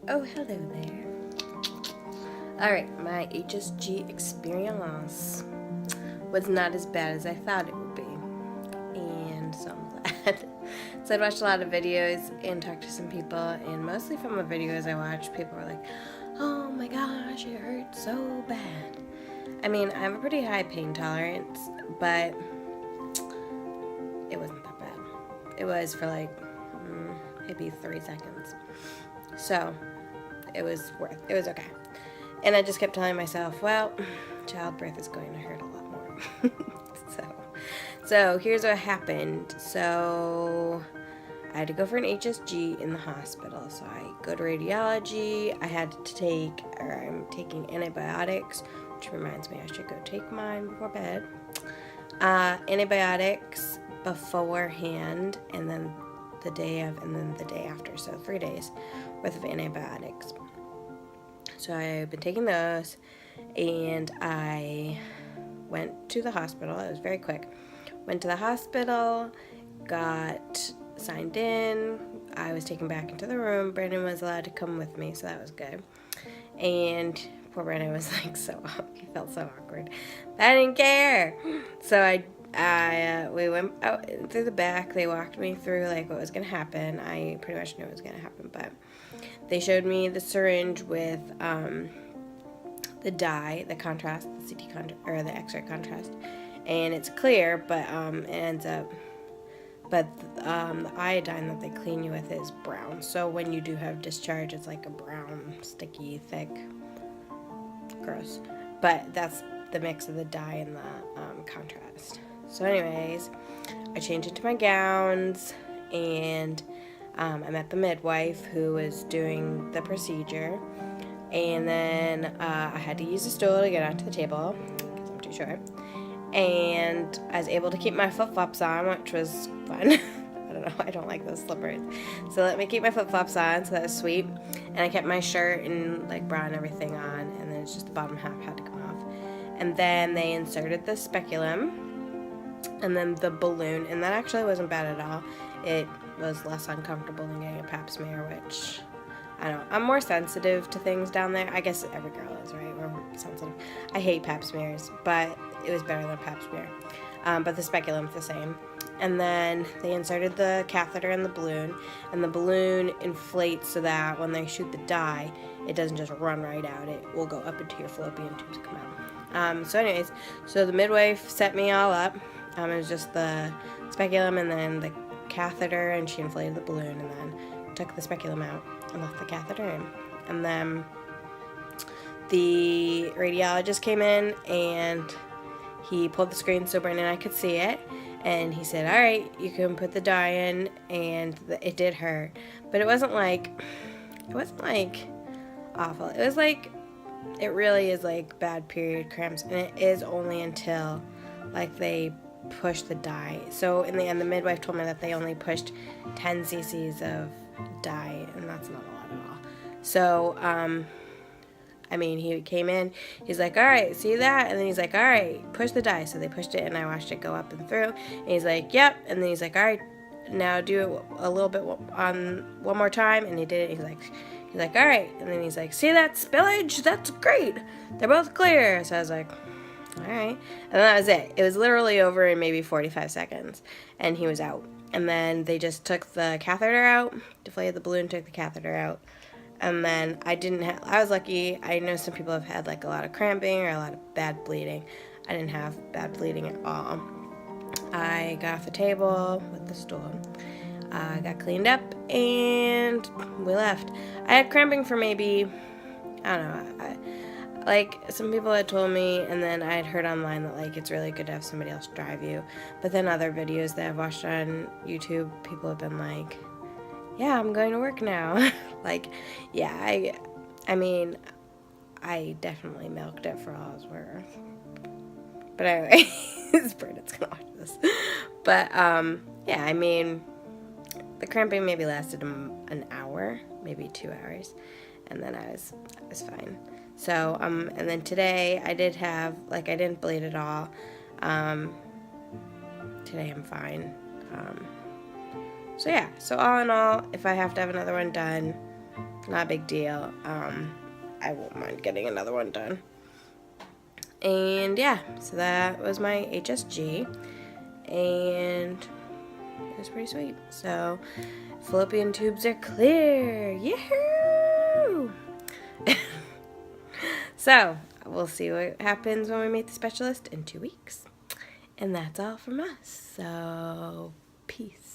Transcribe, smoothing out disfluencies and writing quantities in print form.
Oh, hello there. Alright, my HSG experience was not as bad as I thought it would be. And so I'm glad. So I watched a lot of videos and talked to some people, and mostly from the videos I watched, people were like, oh my gosh, it hurts so bad. I mean, I have a pretty high pain tolerance, but it wasn't that bad. It was for like maybe 3 seconds. So it was okay. And I just kept telling myself, well, childbirth is going to hurt a lot more. So here's what happened. So I had to go for an HSG in the hospital. So I go to radiology. I'm taking antibiotics, which reminds me I should go take mine before bed. Antibiotics beforehand, and then the day of, and then the day after. So 3 days worth of antibiotics. So I've been taking those, and I went to the hospital. It was very quick. Went to the hospital, got signed in. I was taken back into the room. Brandon was allowed to come with me, so that was good. And poor Brandon was like he felt so awkward. But I didn't care. So we went out through the back. They walked me through like what was gonna happen. I pretty much knew what was gonna happen, but they showed me the syringe with the dye, the contrast, the CT contrast, or the X-ray contrast, and it's clear, but it ends up. But the iodine that they clean you with is brown. So when you do have discharge, it's like a brown, sticky, thick, gross. But that's the mix of the dye and the contrast. So anyways, I changed into my gowns, and I met the midwife who was doing the procedure. And then I had to use a stool to get onto the table because I'm too short. And I was able to keep my flip-flops on, which was fun. I don't know, I don't like those slippers. So let me keep my flip-flops on, so that was sweet. And I kept my shirt and like bra and everything on, and then it's just the bottom half had to come off. And then they inserted the speculum, and then the balloon, and that actually wasn't bad at all. It was less uncomfortable than getting a pap smear, which, I don't know, I'm more sensitive to things down there. I guess every girl is, right? We're sensitive. I hate pap smears, but it was better than pap smear. But the speculum's the same. And then they inserted the catheter in the balloon, and the balloon inflates so that when they shoot the dye, it doesn't just run right out. It will go up into your fallopian tubes to come out. So anyways, so the midwife set me all up. It was just the speculum and then the catheter, and she inflated the balloon and then took the speculum out and left the catheter in. And then the radiologist came in, and he pulled the screen so Brandon and I could see it, and he said, all right, you can put the dye in, and it did hurt, but it wasn't like awful. It was like, it really is like bad period cramps, and it is only until like they push the dye. So in the end, the midwife told me that they only pushed 10 cc's of dye, and that's not a lot at all. So I mean, he came in, he's like, all right, see that? And then he's like, all right, push the dye. So they pushed it, and I watched it go up and through. And he's like, yep. And then he's like, all right, now do it a little bit on one more time. And he did it. He's like, all right. And then he's like, see that spillage? That's great. They're both clear. So I was like, all right. And that was it. It was literally over in maybe 45 seconds, and he was out. And then they just took the catheter out, deflated the balloon, took the catheter out. And then I was lucky. I know some people have had like a lot of cramping or a lot of bad bleeding. I didn't have bad bleeding at all. I got off the table with the stool, got cleaned up, and we left. I had cramping for maybe, I don't know, like some people had told me, and then I had heard online that like it's really good to have somebody else drive you. But then other videos that I've watched on YouTube, people have been like, yeah, I'm going to work now. Like, yeah, I mean, I definitely milked it for all it's worth. But anyway, Brandon's gonna watch this. But, yeah, I mean, the cramping maybe lasted an hour, maybe 2 hours, and then I was fine. So, and then today I didn't bleed at all. Today I'm fine. So yeah, so all in all, if I have to have another one done, not a big deal. I won't mind getting another one done. And yeah, so that was my HSG, and it was pretty sweet. So fallopian tubes are clear. Yahoo! So we'll see what happens when we meet the specialist in 2 weeks. And that's all from us. So peace.